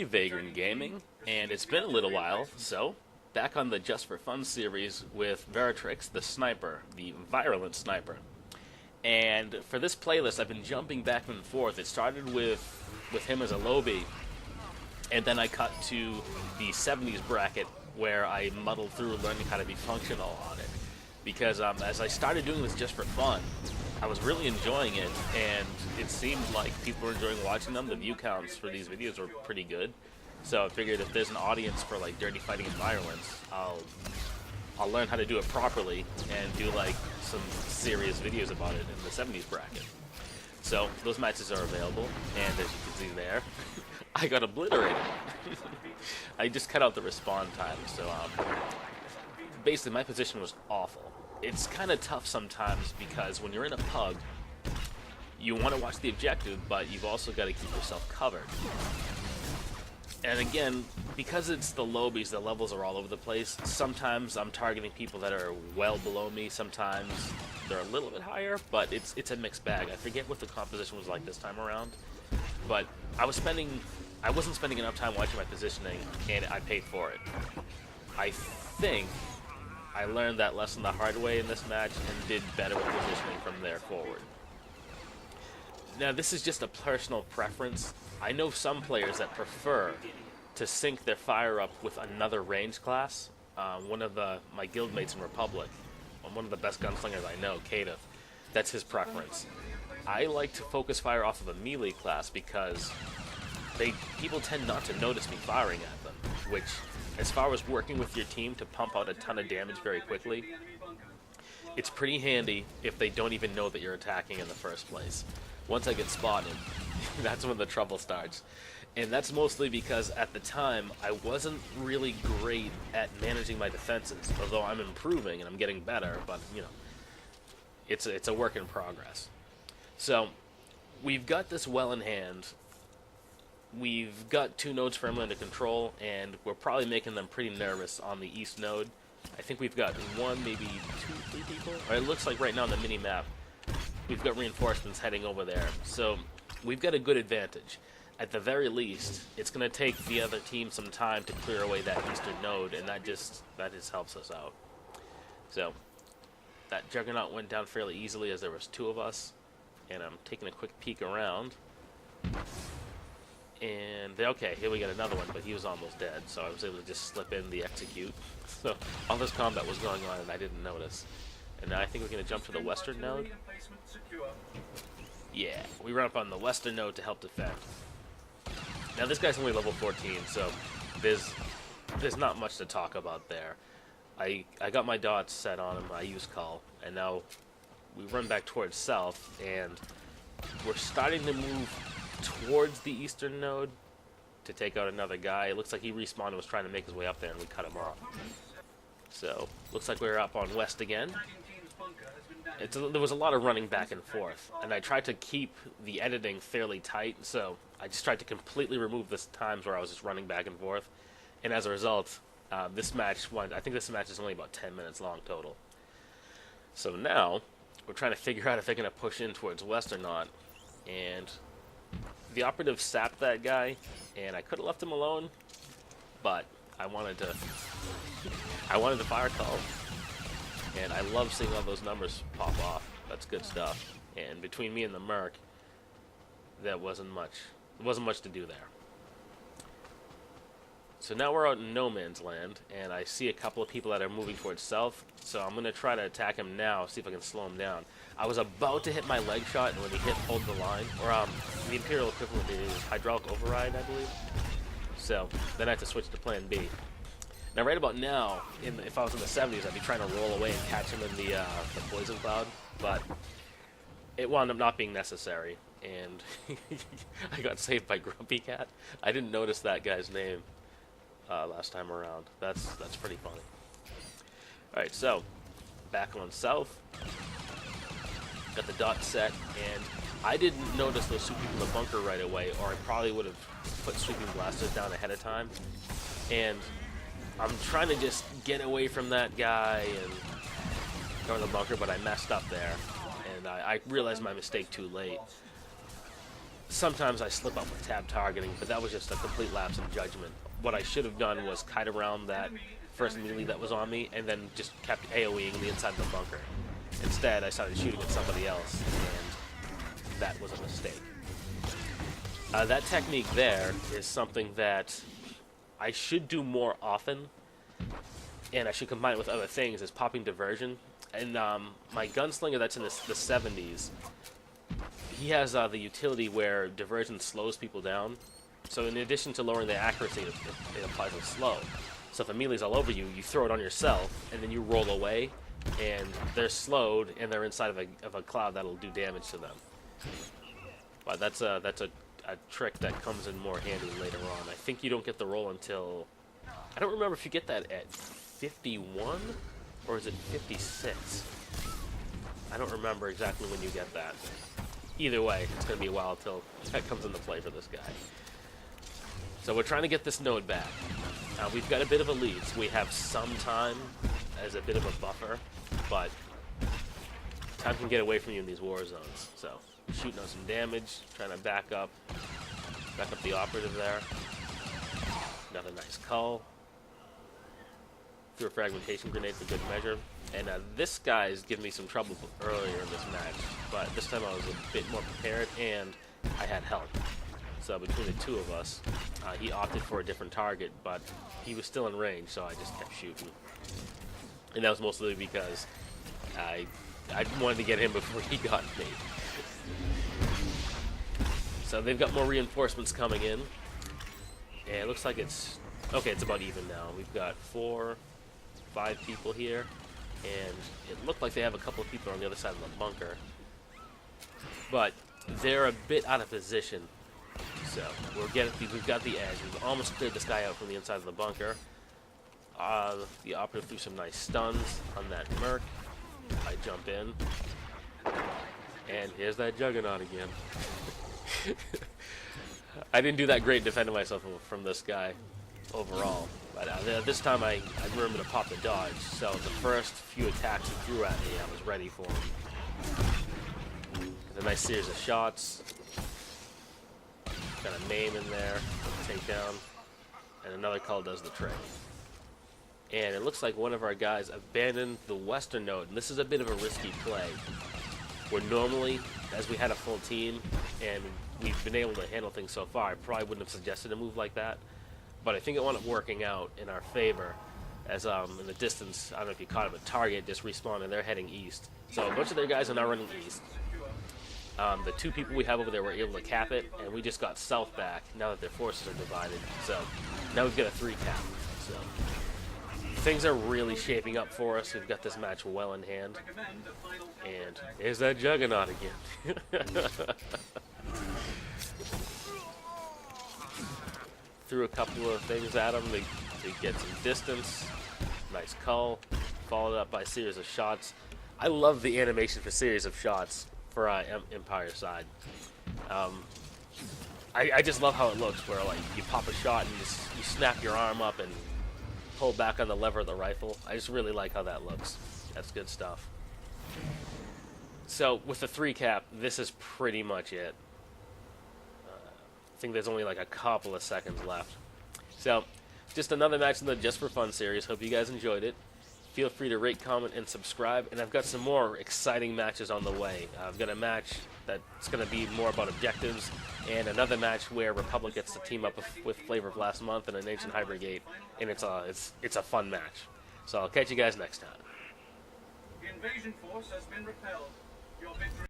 everybody, Vagran Gaming, and it's been a little while, so back on the Just for Fun series with Veratrix, the sniper, the Virulence Sniper. And for this playlist, I've been jumping back and forth. It started with him as a lobby, and then I cut to the 70s bracket where I muddled through learning how to be functional on it. Because as I started doing this just for fun, I was really enjoying it, and it seemed like people were enjoying watching them. The view counts for these videos were pretty good, so I figured if there's an audience for like dirty fighting and violence, I'll learn how to do it properly and do like some serious videos about it in the 70s bracket. So those matches are available, and as you can see there, I got obliterated. I just cut out the respawn time, so basically my position was awful. It's kind of tough sometimes because when you're in a pug, you want to watch the objective, but you've also got to keep yourself covered. And again, because it's the lobbies, the levels are all over the place. Sometimes I'm targeting people that are well below me. Sometimes they're a little bit higher, but it's a mixed bag. I forget what the composition was like this time around, but I wasn't spending enough time watching my positioning, and I paid for it. I think I learned that lesson the hard way in this match and did better with positioning from there forward. Now, this is just a personal preference. I know some players that prefer to sync their fire up with another range class. One of my guildmates in Republic, one of the best gunslingers I know, Kadif, that's his preference. I like to focus fire off of a melee class because people tend not to notice me firing at them, which, as far as working with your team to pump out a ton of damage very quickly, it's pretty handy if they don't even know that you're attacking in the first place. Once I get spotted, that's when the trouble starts. And that's mostly because at the time, I wasn't really great at managing my defenses, although I'm improving and I'm getting better, but, you know, it's a work in progress. So, we've got this well in hand. We've got 2 nodes firmly under control, and we're probably making them pretty nervous on the east node. I think we've got 1, maybe 2, 3 people. Or it looks like right now on the mini-map, we've got reinforcements heading over there. So we've got a good advantage. At the very least, it's going to take the other team some time to clear away that eastern node, and that just helps us out. So that Juggernaut went down fairly easily as there was 2 of us, and I'm taking a quick peek around. And, okay, here we got another one, but he was almost dead, so I was able to just slip in the execute. So, all this combat was going on, and I didn't notice. And now I think we're going to jump to the western node. Yeah, we run up on the western node to help defend. Now, this guy's only level 14, so there's not much to talk about there. I got my dots set on him, I used call, and now we run back towards south, and we're starting to move towards the eastern node to take out another guy. It looks like he respawned and was trying to make his way up there, and we cut him off. So, looks like we're up on west again. There was a lot of running back and forth, and I tried to keep the editing fairly tight, so I just tried to completely remove the times where I was just running back and forth, and as a result, I think this match is only about 10 minutes long total. So now, we're trying to figure out if they're going to push in towards west or not, and the operative sapped that guy, and I could have left him alone, but I wanted to fire call, and I love seeing all those numbers pop off. That's good stuff. And between me and the Merc, there wasn't much to do there. So now we're out in no man's land, and I see a couple of people that are moving towards south, so I'm going to try to attack him now, see if I can slow him down. I was about to hit my leg shot, and when he hit hold the line, or the Imperial equivalent is hydraulic override, I believe. So then I have to switch to plan B. Now right about now, if I was in the 70s, I'd be trying to roll away and catch him in the poison cloud, but it wound up not being necessary, and I got saved by Grumpy Cat. I didn't notice that guy's name last time around. That's pretty funny. Alright, so back on south. Got the dot set, and I didn't notice those 2 people in the bunker right away, or I probably would have put sweeping blasters down ahead of time. And I'm trying to just get away from that guy and go in the bunker, but I messed up there, and I realized my mistake too late. sometimes I slip up with tab targeting, but that was just a complete lapse in judgment. What I should have done was kite around that first melee that was on me, and then just kept AoEing the inside of the bunker. Instead, I started shooting at somebody else, and that was a mistake. That technique there is something that I should do more often, and I should combine it with other things, is popping diversion. And my gunslinger that's in the 70s, he has the utility where diversion slows people down. So in addition to lowering their accuracy, it applies a slow. So if a melee's all over you, you throw it on yourself, and then you roll away, and they're slowed, and they're inside of a cloud that'll do damage to them. But that's a trick that comes in more handy later on. I think you don't get the roll until... I don't remember if you get that at 51, or is it 56? I don't remember exactly when you get that. Either way, it's going to be a while until that comes into play for this guy. So we're trying to get this node back. We've got a bit of a lead, so we have some time as a bit of a buffer, but time can get away from you in these war zones. So shooting on some damage, trying to back up the operative there. Another nice cull. Threw a fragmentation grenade for good measure. And this guy's given me some trouble earlier in this match, but this time I was a bit more prepared and I had help. So between the two of us, he opted for a different target, but he was still in range, so I just kept shooting. And that was mostly because I wanted to get him before he got me. So they've got more reinforcements coming in. And it looks like it's... Okay, it's about even now. We've got 4, 5 people here. And it looked like they have a couple of people on the other side of the bunker. But they're a bit out of position. So we've got the edge. We've almost cleared this guy out from the inside of the bunker. The operative threw some nice stuns on that merc. I jump in. And here's that Juggernaut again. I didn't do that great defending myself from this guy overall. But this time I remember to pop the dodge. So the first few attacks he threw at me, I was ready for him. A nice series of shots. Got a name in there, takedown, and another call does the trick. And it looks like one of our guys abandoned the western node, and this is a bit of a risky play. Where normally, as we had a full team, and we've been able to handle things so far, I probably wouldn't have suggested a move like that. But I think it wound up working out in our favor, as in the distance, I don't know if you caught it, but Target just respawned and they're heading east. So a bunch of their guys are now running east. The 2 people we have over there were able to cap it, and we just got south back now that their forces are divided. So now we've got a 3 cap. So things are really shaping up for us. We've got this match well in hand. And here's that Juggernaut again. Threw a couple of things at him to get some distance. Nice cull. Followed up by a series of shots. I love the animation for series of shots for Empire side. I just love how it looks, where like you pop a shot and you snap your arm up and pull back on the lever of the rifle. I just really like how that looks. That's good stuff. So with the 3 cap, this is pretty much it. I think there's only like a couple of seconds left. So just another match in the Just for Fun series. Hope you guys enjoyed it. Feel free to rate, comment, and subscribe. And I've got some more exciting matches on the way. I've got a match that's going to be more about objectives, and another match where Republic gets to team up with Flavor of Last Month and an Ancient High Brigade, and it's a fun match. So I'll catch you guys next time. The invasion force has been repelled. Your victory